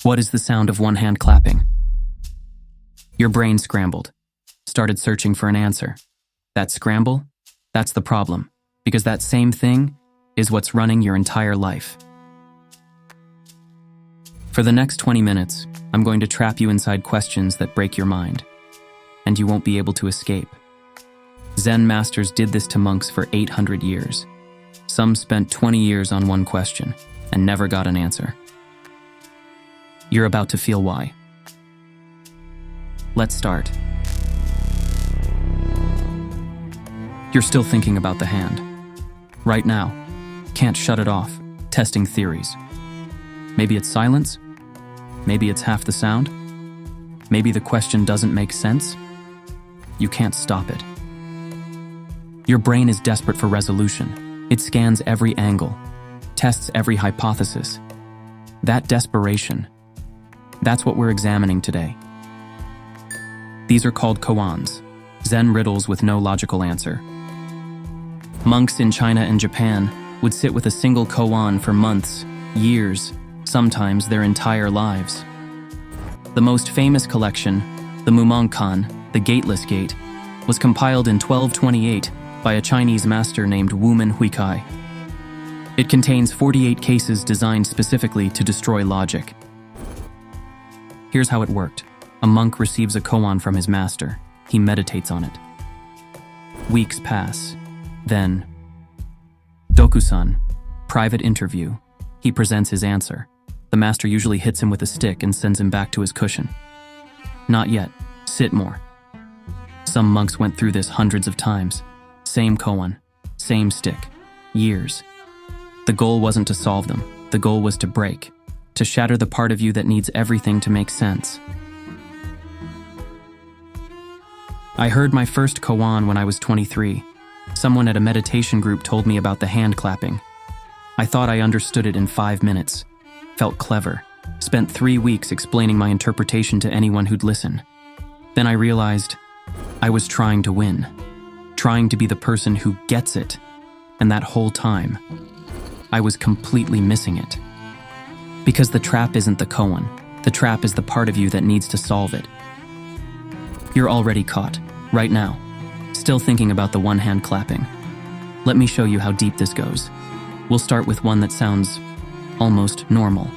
What is the sound of one hand clapping? Your brain scrambled, started searching for an answer. That scramble? That's the problem, because that same thing is what's running your entire life. For the next 20 minutes, I'm going to trap you inside questions that break your mind, and you won't be able to escape. Zen masters did this to monks for 800 years. Some spent 20 years on one question and never got an answer. You're about to feel why. Let's start. You're still thinking about the hand. Right now. Can't shut it off, testing theories. Maybe it's silence. Maybe it's half the sound. Maybe the question doesn't make sense. You can't stop it. Your brain is desperate for resolution. It scans every angle, tests every hypothesis. That desperation, that's what we're examining today. These are called koans, Zen riddles with no logical answer. Monks in China and Japan would sit with a single koan for months, years, sometimes their entire lives. The most famous collection, the Mumongkan, the Gateless Gate, was compiled in 1228 by a Chinese master named Wumen Huikai. It contains 48 cases designed specifically to destroy logic. Here's how it worked. A monk receives a koan from his master. He meditates on it. Weeks pass. Then, Dokusan, private interview. He presents his answer. The master usually hits him with a stick and sends him back to his cushion. Not yet. Sit more. Some monks went through this hundreds of times. Same koan, same stick, years. The goal wasn't to solve them. The goal was to break, to shatter the part of you that needs everything to make sense. I heard my first koan when I was 23. Someone at a meditation group told me about the hand clapping. I thought I understood it in 5 minutes. Felt clever. Spent 3 weeks explaining my interpretation to anyone who'd listen. Then I realized I was trying to win. Trying to be the person who gets it. And that whole time, I was completely missing it. Because the trap isn't the koan. The trap is the part of you that needs to solve it. You're already caught, right now. Still thinking about the one hand clapping. Let me show you how deep this goes. We'll start with one that sounds almost normal.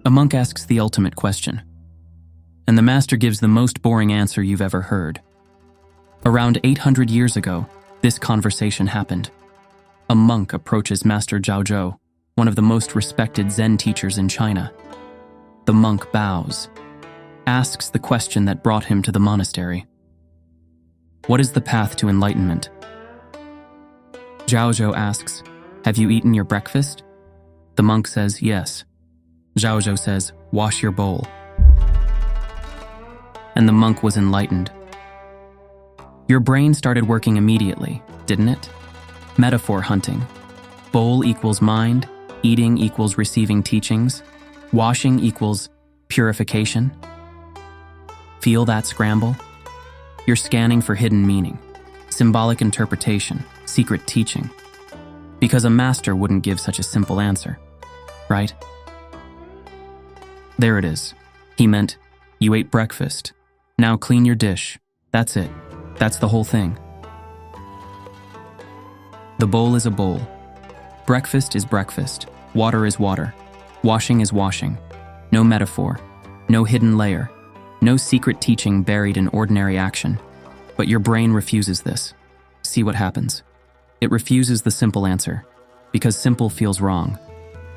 A monk asks the ultimate question, and the master gives the most boring answer you've ever heard. Around 800 years ago, this conversation happened. A monk approaches Master Zhaozhou, one of the most respected Zen teachers in China. The monk bows, asks the question that brought him to the monastery. What is the path to enlightenment? Zhaozhou asks, have you eaten your breakfast? The monk says, yes. Zhaozhou says, wash your bowl. And the monk was enlightened. Your brain started working immediately, didn't it? Metaphor hunting. Bowl equals mind, eating equals receiving teachings, washing equals purification. Feel that scramble? You're scanning for hidden meaning, symbolic interpretation, secret teaching. Because a master wouldn't give such a simple answer, right? There it is. He meant, you ate breakfast. Now clean your dish. That's it. That's the whole thing. The bowl is a bowl. Breakfast is breakfast. Water is water. Washing is washing. No metaphor. No hidden layer. No secret teaching buried in ordinary action. But your brain refuses this. See what happens. It refuses the simple answer. Because simple feels wrong.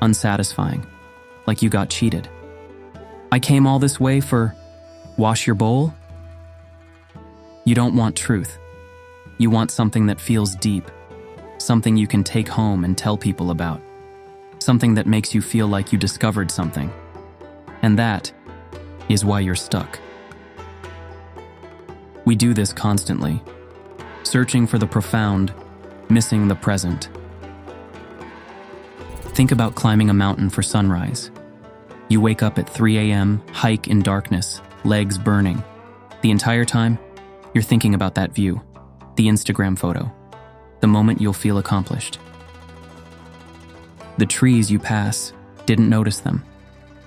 Unsatisfying. Like you got cheated. I came all this way for wash your bowl? You don't want truth. You want something that feels deep. Something you can take home and tell people about. Something that makes you feel like you discovered something. And that is why you're stuck. We do this constantly. Searching for the profound, missing the present. Think about climbing a mountain for sunrise. You wake up at 3 a.m., hike in darkness, legs burning. The entire time, you're thinking about that view, the Instagram photo. the moment you'll feel accomplished. The trees you pass, didn't notice them.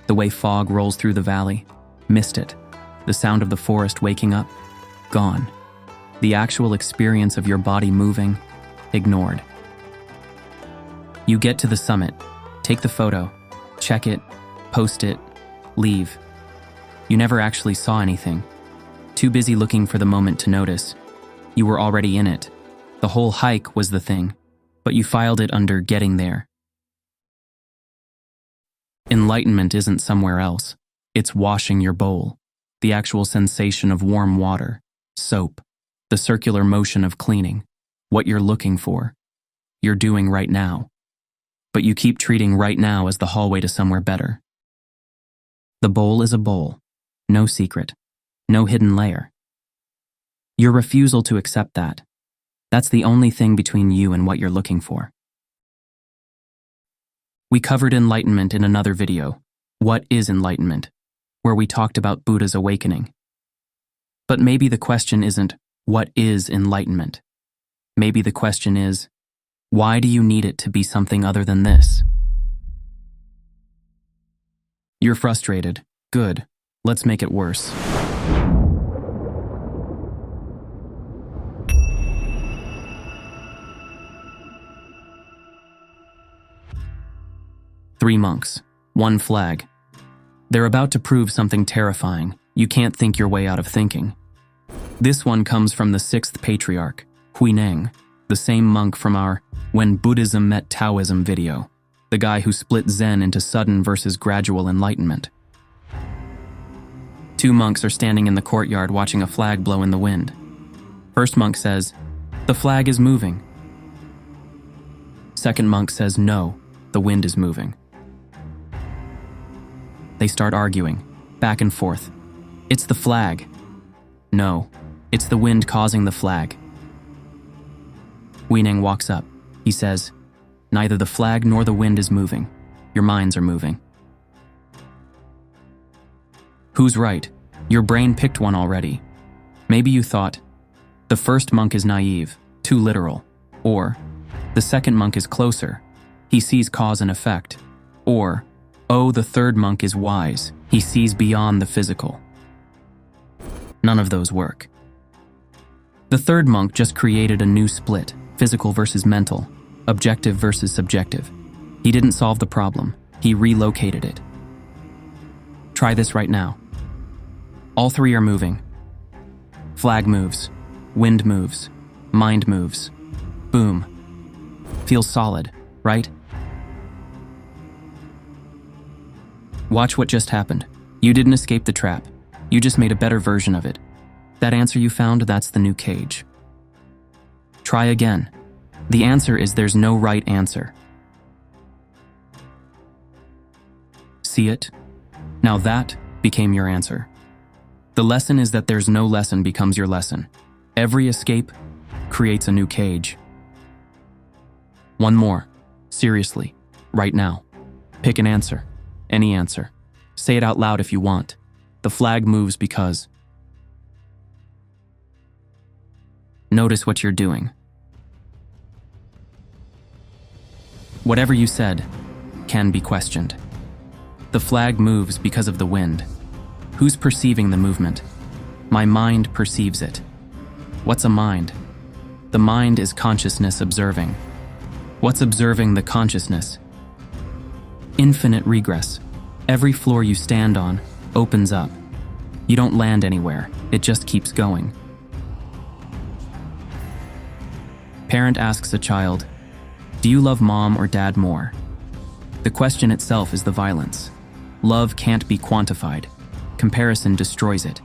The way fog rolls through the valley, missed it. The sound of the forest waking up, gone. The actual experience of your body moving, ignored. You get to the summit, take the photo, check it, post it, leave. You never actually saw anything. Too busy looking for the moment to notice. You were already in it. The whole hike was the thing, but you filed it under getting there. Enlightenment isn't somewhere else. It's washing your bowl. The actual sensation of warm water, soap, the circular motion of cleaning, what you're looking for, you're doing right now. But you keep treating right now as the hallway to somewhere better. The bowl is a bowl, no secret, no hidden layer. Your refusal to accept that, that's the only thing between you and what you're looking for. We covered enlightenment in another video, What is Enlightenment?, where we talked about Buddha's awakening. But maybe the question isn't, what is enlightenment? Maybe the question is, why do you need it to be something other than this? You're frustrated. Good. Let's make it worse. Three monks, one flag. They're about to prove something terrifying. You can't think your way out of thinking. This one comes from the sixth patriarch, Huineng, the same monk from our When Buddhism Met Taoism video, the guy who split Zen into sudden versus gradual enlightenment. Two monks are standing in the courtyard watching a flag blow in the wind. First monk says, "The flag is moving." Second monk says, "No, the wind is moving." They start arguing, back and forth. "It's the flag." "No, it's the wind causing the flag." Huineng walks up. He says, "Neither the flag nor the wind is moving. Your minds are moving." Who's right? Your brain picked one already. Maybe you thought, the first monk is naive, too literal. Or, the second monk is closer. He sees cause and effect. Or, oh, the third monk is wise. He sees beyond the physical. None of those work. The third monk just created a new split, physical versus mental, objective versus subjective. He didn't solve the problem. He relocated it. Try this right now. All three are moving. Flag moves. Wind moves. Mind moves. Boom. Feels solid, right? Watch what just happened. You didn't escape the trap. You just made a better version of it. That answer you found, that's the new cage. Try again. The answer is there's no right answer. See it? Now that became your answer. The lesson is that there's no lesson becomes your lesson. Every escape creates a new cage. One more. Seriously. Right now. Pick an answer. Any answer. Say it out loud if you want. The flag moves because. Notice what you're doing. Whatever you said can be questioned. The flag moves because of the wind. Who's perceiving the movement? My mind perceives it. What's a mind? The mind is consciousness observing. What's observing the consciousness? Infinite regress. Every floor you stand on opens up. You don't land anywhere. It just keeps going. Parent asks a child, "Do you love mom or dad more?" The question itself is the violence. Love can't be quantified. Comparison destroys it.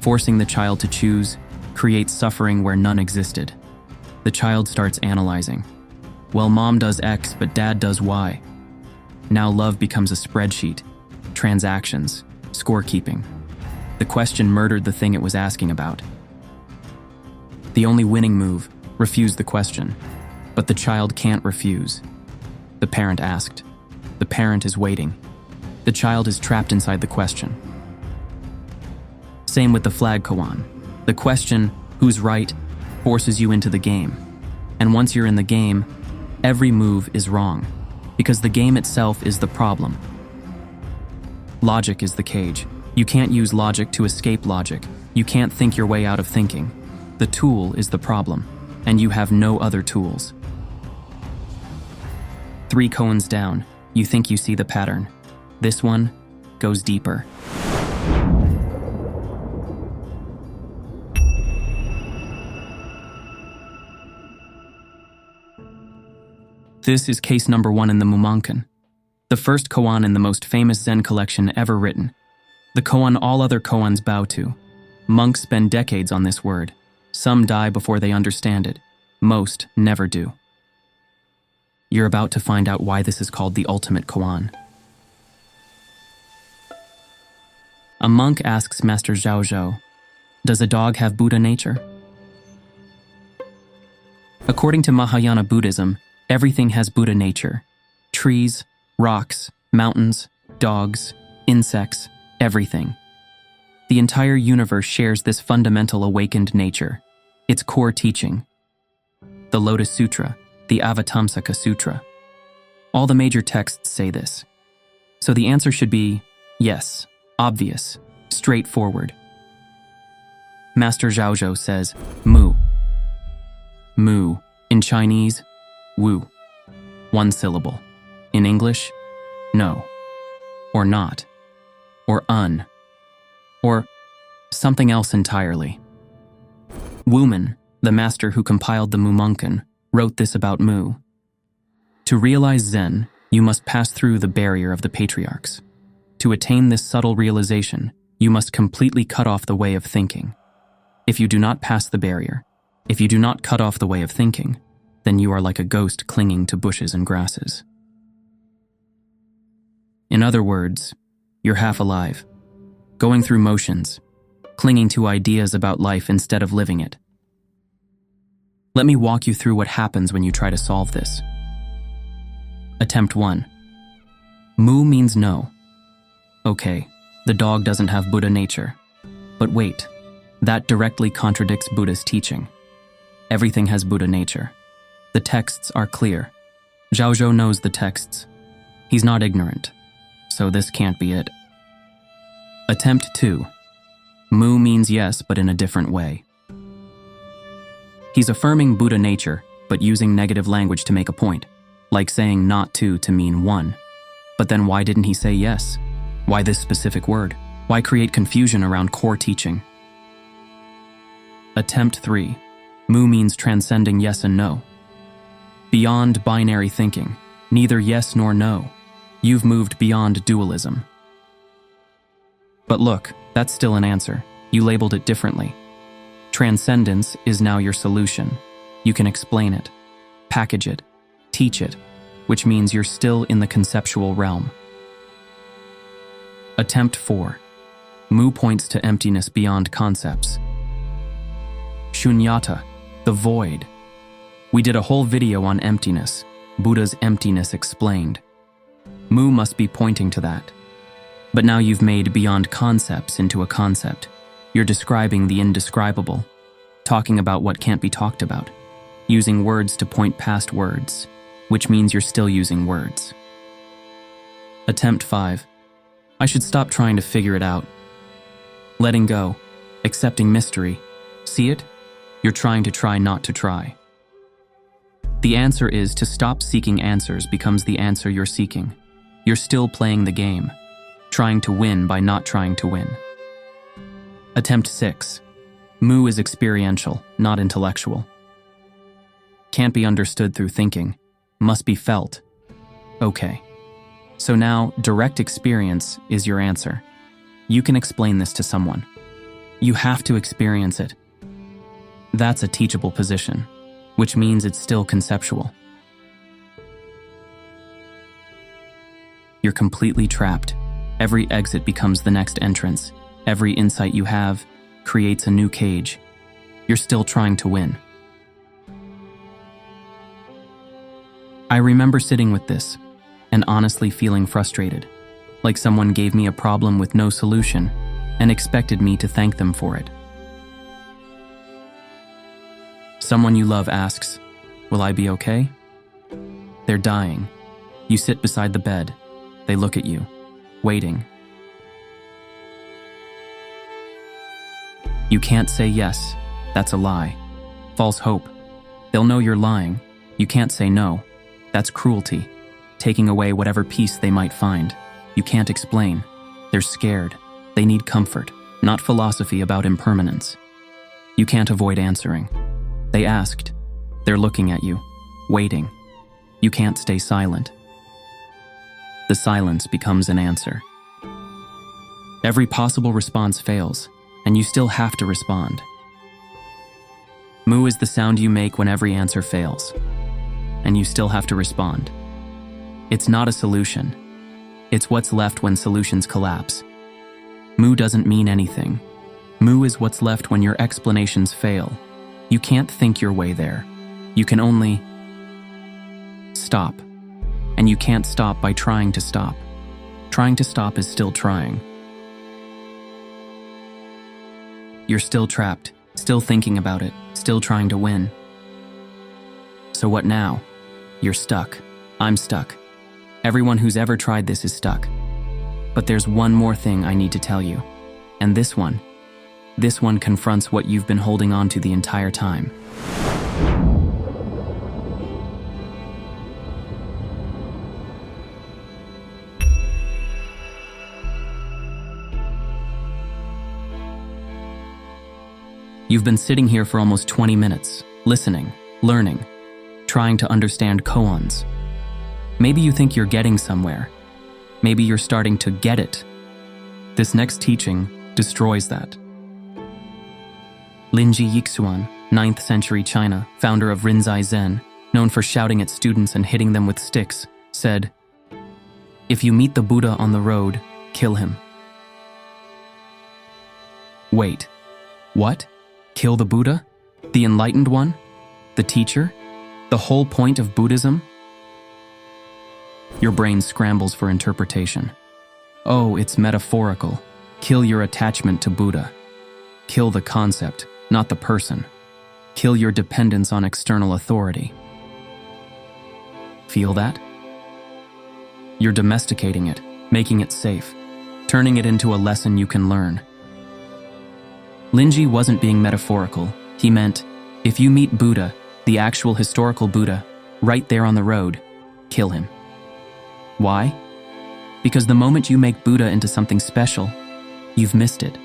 Forcing the child to choose creates suffering where none existed. The child starts analyzing. Well, mom does X, but dad does Y. Now love becomes a spreadsheet, transactions, scorekeeping. The question murdered the thing it was asking about. The only winning move, refuse the question. But the child can't refuse. The parent asked. The parent is waiting. The child is trapped inside the question. Same with the flag koan. The question, who's right, forces you into the game. And once you're in the game, every move is wrong, because the game itself is the problem. Logic is the cage. You can't use logic to escape logic. You can't think your way out of thinking. The tool is the problem, and you have no other tools. 3 koans down, you think you see the pattern. This one goes deeper. This is case number 1 in the Mumonkan, the first koan in the most famous Zen collection ever written. The koan all other koans bow to. Monks spend decades on this word. Some die before they understand it. Most never do. You're about to find out why this is called the ultimate koan. A monk asks Master Zhao Zhou, "Does a dog have Buddha nature?" According to Mahayana Buddhism, everything has Buddha nature. Trees, rocks, mountains, dogs, insects, everything. The entire universe shares this fundamental awakened nature, its core teaching. The Lotus Sutra, the Avatamsaka Sutra. All the major texts say this. So the answer should be yes, obvious, straightforward. Master Zhao Zhou says, mu. Mu, in Chinese, wu. 1 syllable. In English, no. Or not. Or un. Or something else entirely. Wumen, the master who compiled the Mumonkan, wrote this about mu. To realize Zen, you must pass through the barrier of the patriarchs. To attain this subtle realization, you must completely cut off the way of thinking. If you do not pass the barrier, if you do not cut off the way of thinking, then you are like a ghost clinging to bushes and grasses. In other words, you're half alive, going through motions, clinging to ideas about life instead of living it. Let me walk you through what happens when you try to solve this. Attempt 1. Mu means no. Okay, the dog doesn't have Buddha nature. But wait, that directly contradicts Buddha's teaching. Everything has Buddha nature. The texts are clear. Zhao Zhou knows the texts. He's not ignorant, so this can't be it. Attempt 2. Mu means yes, but in a different way. He's affirming Buddha nature, but using negative language to make a point, like saying not to mean one. But then why didn't he say yes? Why this specific word? Why create confusion around core teaching? Attempt 3. Mu means transcending yes and no. Beyond binary thinking, neither yes nor no. You've moved beyond dualism. But look, that's still an answer. You labeled it differently. Transcendence is now your solution. You can explain it, package it, teach it, which means you're still in the conceptual realm. Attempt 4. Mu points to emptiness beyond concepts. Shunyata, the void. We did a whole video on emptiness, Buddha's emptiness explained. Mu must be pointing to that. But now you've made beyond concepts into a concept. You're describing the indescribable, talking about what can't be talked about, using words to point past words, which means you're still using words. Attempt 5. I should stop trying to figure it out. Letting go, accepting mystery. See it? You're trying to try not to try. The answer is to stop seeking answers becomes the answer you're seeking. You're still playing the game, trying to win by not trying to win. Attempt 6. Mu is experiential, not intellectual. Can't be understood through thinking, must be felt. Okay. So now, direct experience is your answer. You can explain this to someone. You have to experience it. That's a teachable position, which means it's still conceptual. You're completely trapped. Every exit becomes the next entrance. Every insight you have creates a new cage. You're still trying to win. I remember sitting with this and honestly feeling frustrated, like someone gave me a problem with no solution and expected me to thank them for it. Someone you love asks, Will I be okay? They're dying. You sit beside the bed. They look at you, waiting. You can't say yes. That's a lie. False hope. They'll know you're lying. You can't say no. That's cruelty. Taking away whatever peace they might find. You can't explain. They're scared. They need comfort, not philosophy about impermanence. You can't avoid answering. They asked. They're looking at you, waiting. You can't stay silent. The silence becomes an answer. Every possible response fails, and you still have to respond. Moo is the sound you make when every answer fails, and you still have to respond. It's not a solution. It's what's left when solutions collapse. Moo doesn't mean anything. Moo is what's left when your explanations fail. You can't think your way there. You can only stop. And you can't stop by trying to stop. Trying to stop is still trying. You're still trapped, still thinking about it, still trying to win. So what now? You're stuck. I'm stuck. Everyone who's ever tried this is stuck. But there's one more thing I need to tell you. And this one confronts what you've been holding on to the entire time. You've been sitting here for almost 20 minutes, listening, learning, trying to understand koans. Maybe you think you're getting somewhere. Maybe you're starting to get it. This next teaching destroys that. Linji Yixuan, 9th century China, founder of Rinzai Zen, known for shouting at students and hitting them with sticks, said, "If you meet the Buddha on the road, kill him." Wait, what? Kill the Buddha? The enlightened one? The teacher? The whole point of Buddhism? Your brain scrambles for interpretation. Oh, it's metaphorical. Kill your attachment to Buddha. Kill the concept, not the person. Kill your dependence on external authority. Feel that? You're domesticating it, making it safe, turning it into a lesson you can learn. Linji wasn't being metaphorical. He meant, if you meet Buddha, the actual historical Buddha, right there on the road, kill him. Why? Because the moment you make Buddha into something special, you've missed it.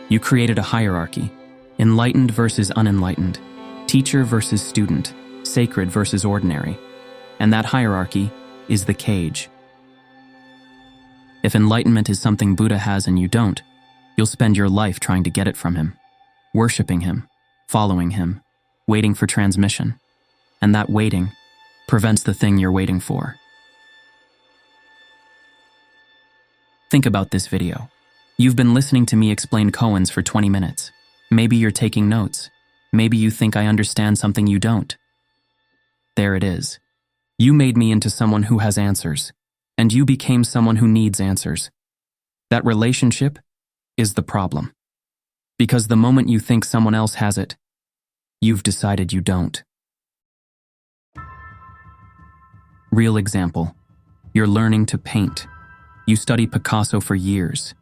You created a hierarchy, enlightened versus unenlightened, teacher versus student, sacred versus ordinary. And that hierarchy is the cage. If enlightenment is something Buddha has and you don't, you'll spend your life trying to get it from him, worshiping him, following him, waiting for transmission. And that waiting prevents the thing you're waiting for. Think about this video. You've been listening to me explain koans for 20 minutes. Maybe you're taking notes. Maybe you think I understand something you don't. There it is. You made me into someone who has answers, and you became someone who needs answers. That relationship is the problem. Because the moment you think someone else has it, you've decided you don't. Real example. You're learning to paint. You study Picasso for years.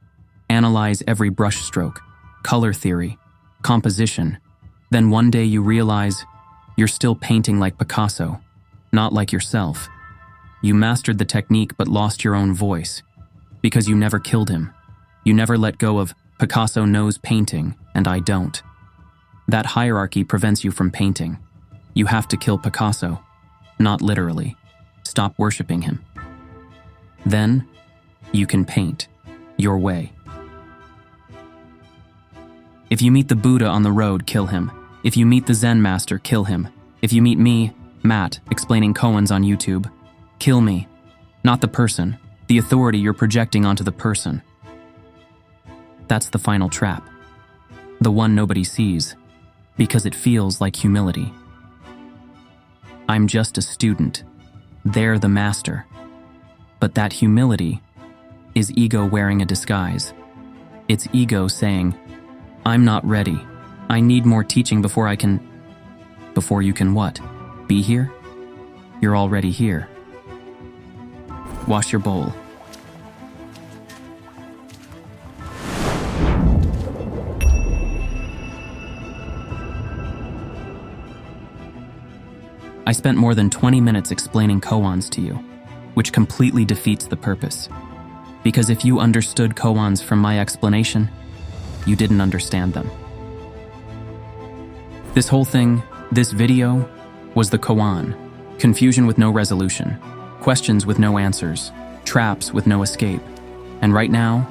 Analyze every brushstroke, color theory, composition. Then one day you realize you're still painting like Picasso, not like yourself. You mastered the technique but lost your own voice. Because you never killed him. You never let go of Picasso knows painting and I don't. That hierarchy prevents you from painting. You have to kill Picasso, not literally. Stop worshiping him. Then you can paint your way. If you meet the Buddha on the road, kill him. If you meet the Zen master, kill him. If you meet me, Matt, explaining koans on YouTube, kill me. Not the person, the authority you're projecting onto the person. That's the final trap. The one nobody sees, because it feels like humility. I'm just a student. They're the master. But that humility is ego wearing a disguise. It's ego saying, I'm not ready. I need more teaching before you can what? Be here? You're already here. Wash your bowl. I spent more than 20 minutes explaining koans to you, which completely defeats the purpose. Because if you understood koans from my explanation, you didn't understand them. This whole thing, this video, was the koan. Confusion with no resolution, questions with no answers, traps with no escape. And right now,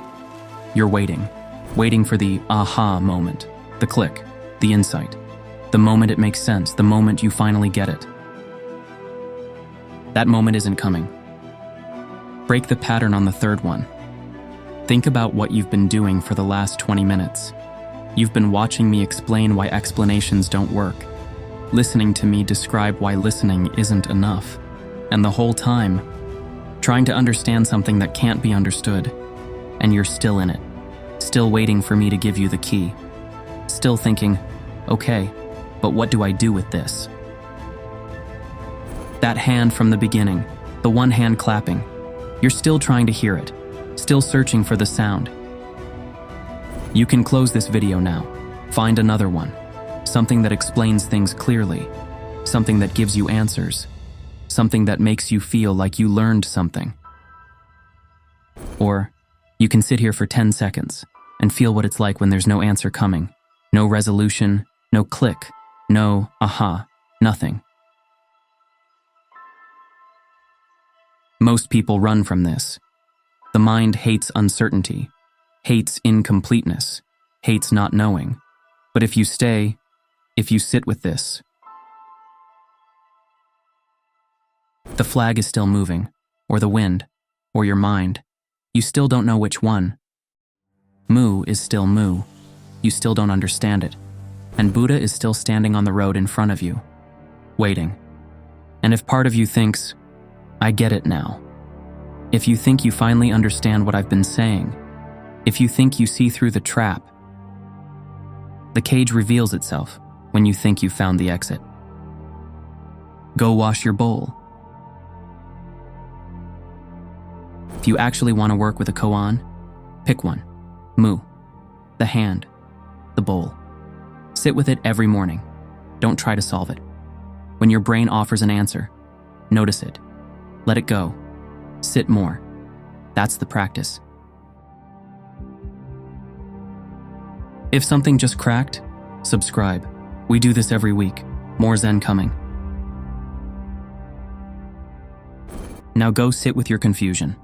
you're waiting for the aha moment, the click, the insight, the moment it makes sense, the moment you finally get it. That moment isn't coming. Break the pattern on the third one. Think about what you've been doing for the last 20 minutes. You've been watching me explain why explanations don't work, listening to me describe why listening isn't enough, and the whole time, trying to understand something that can't be understood, and you're still in it, still waiting for me to give you the key, still thinking, okay, but what do I do with this? That hand from the beginning, the one hand clapping, you're still trying to hear it, still searching for the sound. You can close this video now, find another one, something that explains things clearly, something that gives you answers, something that makes you feel like you learned something. Or you can sit here for 10 seconds and feel what it's like when there's no answer coming, no resolution, no click, no aha, nothing. Most people run from this. The mind hates uncertainty, hates incompleteness, hates not knowing. But if you stay, if you sit with this, the flag is still moving, or the wind, or your mind. You still don't know which one. Mu is still mu. You still don't understand it. And Buddha is still standing on the road in front of you, waiting. And if part of you thinks, I get it now. If you think you finally understand what I've been saying, if you think you see through the trap, the cage reveals itself when you think you found the exit. Go wash your bowl. If you actually want to work with a koan, pick one. Mu, the hand, the bowl. Sit with it every morning. Don't try to solve it. When your brain offers an answer, notice it. Let it go. Sit more. That's the practice. If something just cracked, subscribe. We do this every week. More Zen coming. Now go sit with your confusion.